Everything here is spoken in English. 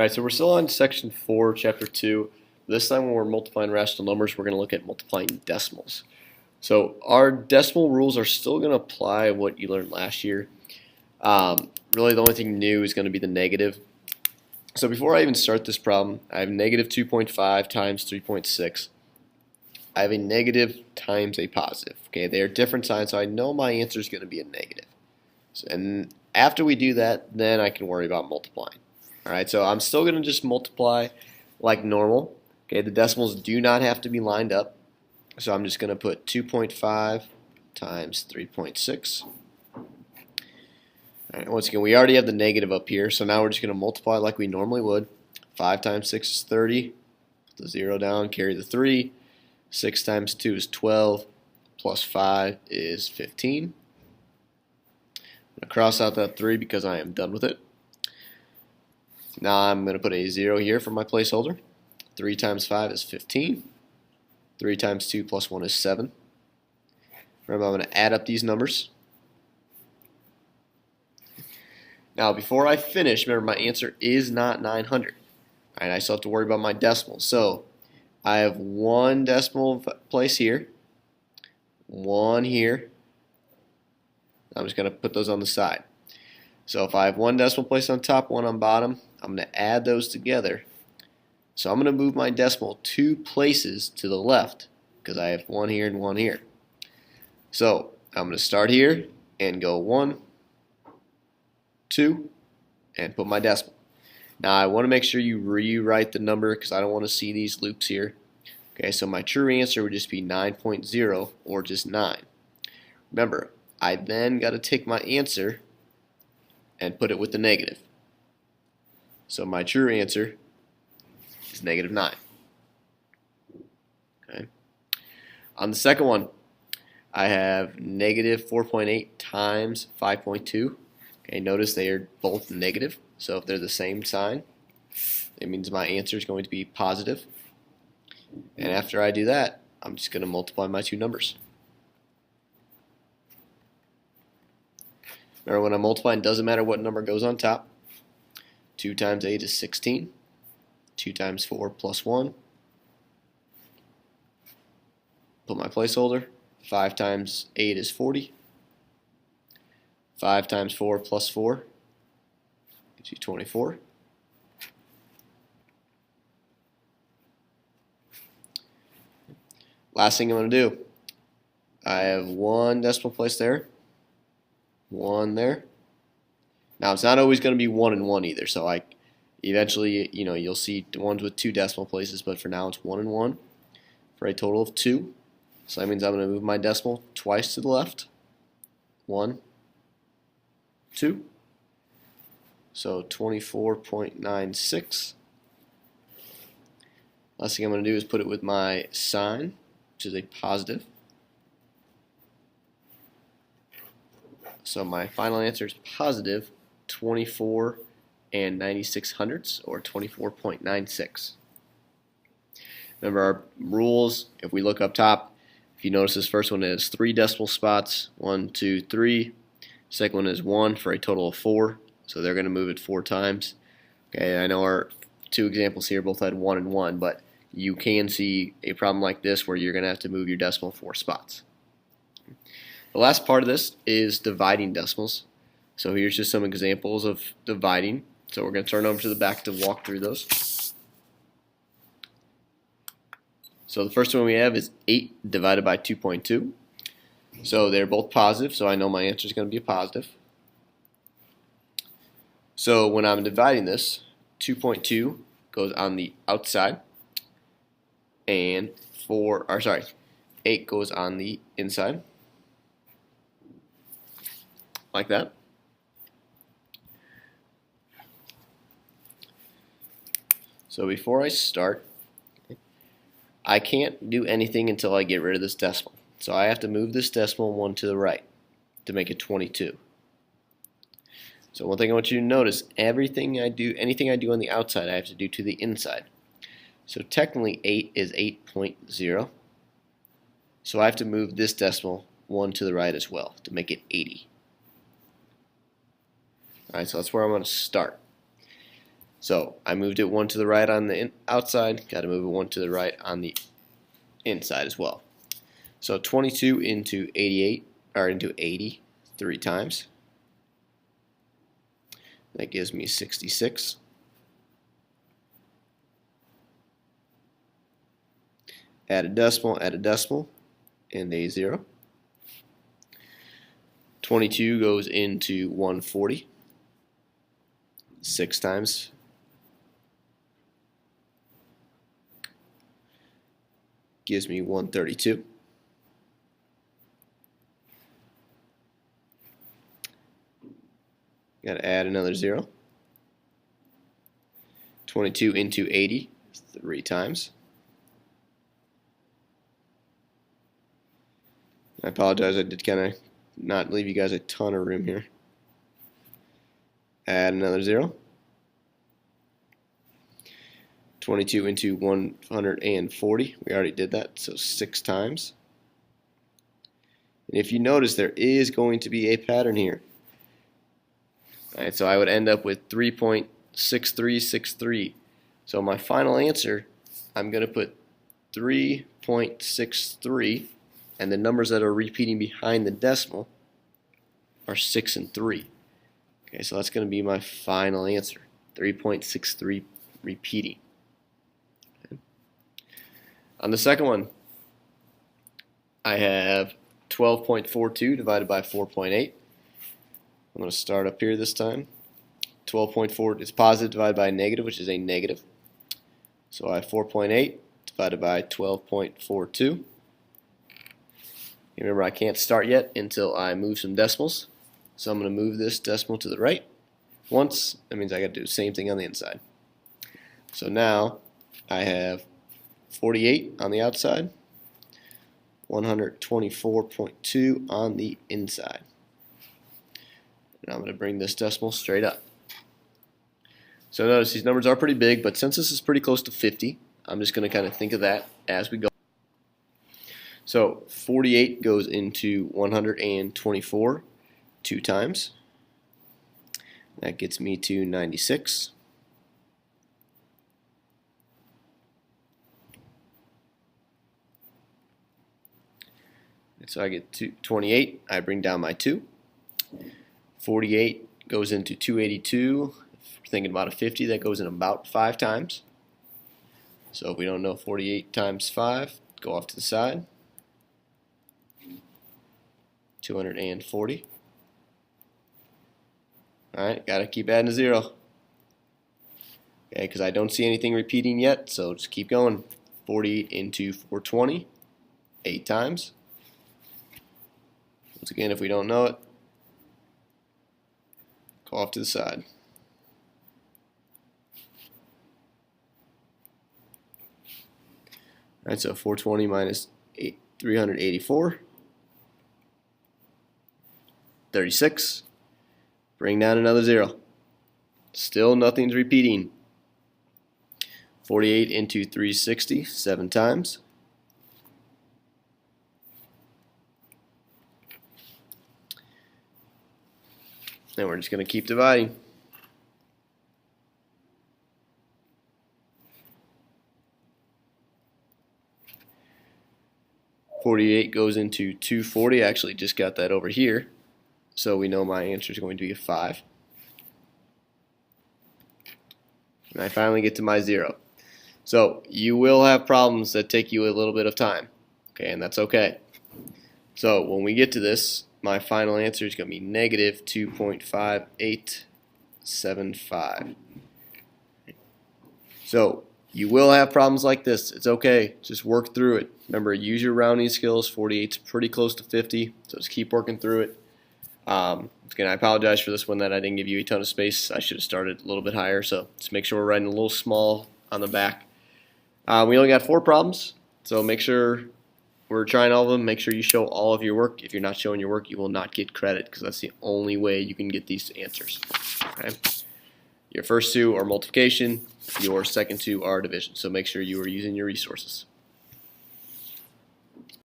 Alright, so we're still on section 4, chapter 2. This time when we're multiplying rational numbers, we're going to look at multiplying decimals. So our decimal rules are still going to apply what you learned last year. Really the only thing new is going to be the negative. So before I even start this problem, I have negative 2.5 times 3.6. I have a negative times a positive. Okay, they are different signs, so I know my answer is going to be a negative. And after we do that, then I can worry about multiplying. Alright, so I'm still going to just multiply like normal. Okay, the decimals do not have to be lined up. So I'm just going to put 2.5 times 3.6. Alright, once again, we already have the negative up here, so now we're just going to multiply like we normally would. 5 times 6 is 30. Put the 0 down, carry the 3. 6 times 2 is 12. Plus 5 is 15. I'm going to cross out that 3 because I am done with it. Now I'm going to put a 0 here for my placeholder. 3 times 5 is 15. 3 times 2 plus 1 is 7. Remember, I'm going to add up these numbers. Now, before I finish, remember my answer is not 900. Alright, I still have to worry about my decimals. So, I have one decimal place here, one here. I'm just going to put those on the side. So if I have one decimal place on top, one on bottom, I'm going to add those together. So I'm going to move my decimal 2 places to the left because I have one here and one here. So I'm going to start here and go 1, 2, and put my decimal. Now I want to make sure you rewrite the number because I don't want to see these loops here. Okay, so my true answer would just be 9.0 or just 9. Remember, I then got to take my answer and put it with the negative. So my true answer is negative 9. Okay. On the second one, I have negative 4.8 times 5.2. Okay, notice they are both negative. So if they're the same sign, it means my answer is going to be positive. And after I do that, I'm just going to multiply my two numbers. Remember, when I'm multiplying, it doesn't matter what number goes on top. 2 times 8 is 16. 2 times 4 plus 1. Put my placeholder. 5 times 8 is 40. 5 times 4 plus 4 gives you 24. Last thing I'm going to do, I have one decimal place there, one there. Now it's not always going to be 1 and 1 either, so eventually you'll see ones with 2 decimal places, but for now it's 1 and 1 for a total of 2. So that means I'm going to move my decimal twice to the left. 1, 2. So 24.96. Last thing I'm going to do is put it with my sign, which is a positive. So my final answer is positive 24 and 96 or 24.96. Remember our rules, if we look up top, if you notice this first one has 3 decimal spots, 1, 2, 3. Second one is 1 for a total of 4, so they're going to move it 4 times. Okay, I know our 2 examples here both had 1 and 1, but you can see a problem like this where you're going to have to move your decimal 4 spots. The last part of this is dividing decimals. So here's just some examples of dividing. So we're going to turn over to the back to walk through those. So the first one we have is 8 divided by 2.2. So they're both positive, so I know my answer is going to be a positive. So when I'm dividing this, 2.2 goes on the outside, and 8 goes on the inside, like that. So before I start, I can't do anything until I get rid of this decimal. So I have to move this decimal 1 to the right to make it 22. So one thing I want you to notice, anything I do on the outside, I have to do to the inside. So technically 8 is 8.0. So I have to move this decimal 1 to the right as well to make it 80. Alright, so that's where I'm going to start. So I moved it one to the right on the outside, got to move it one to the right on the inside as well. So 22 into 88, or into 80, 3 times. That gives me 66. Add a decimal, and a 0. 22 goes into 140, 6 times. Gives me 132. Got to add another 0. 22 into 80, 3 times. I apologize, I did kind of not leave you guys a ton of room here. Add another 0. 22 into 140, we already did that, so 6 times. And if you notice, there is going to be a pattern here. Alright, so I would end up with 3.6363. So my final answer, I'm going to put 3.63, and the numbers that are repeating behind the decimal are 6 and 3. Okay, so that's going to be my final answer, 3.63 repeating. Okay. On the second one, I have 12.42 divided by 4.8. I'm going to start up here this time. 12.4 is positive divided by a negative, which is a negative. So I have 4.8 divided by 12.42. Remember, I can't start yet until I move some decimals. So I'm going to move this decimal to the right once. That means I got to do the same thing on the inside. So now I have 48 on the outside, 124.2 on the inside. And I'm going to bring this decimal straight up. So notice these numbers are pretty big, but since this is pretty close to 50, I'm just going to kind of think of that as we go. So 48 goes into 124 2 times. That gets me to 96. And so I get to 28. I bring down my 2. 48 goes into 282. If we're thinking about a 50, that goes in about 5 times. So if we don't know 48 times 5, go off to the side. 240. Alright, gotta keep adding a 0. Okay, because I don't see anything repeating yet, so just keep going. 48 into 420, 8 times. Once again, if we don't know it, go off to the side. Alright, so 420 minus 384. 36. Bring down another 0. Still nothing's repeating. 48 into 360, 7 times. And we're just going to keep dividing. .48 goes into 240. I actually just got that over here. So we know my answer is going to be a 5. And I finally get to my 0. So you will have problems that take you a little bit of time. Okay, and that's okay. So when we get to this, my final answer is going to be negative 2.5875. So you will have problems like this. It's okay. Just work through it. Remember, use your rounding skills. 48 is pretty close to 50, so just keep working through it. Again, I apologize for this one that I didn't give you a ton of space. I should have started a little bit higher, so just make sure we're writing a little small on the back. We only got 4 problems, so make sure we're trying all of them. Make sure you show all of your work. If you're not showing your work, you will not get credit because that's the only way you can get these answers. Okay? Your first 2 are multiplication. Your second 2 are division. So make sure you are using your resources.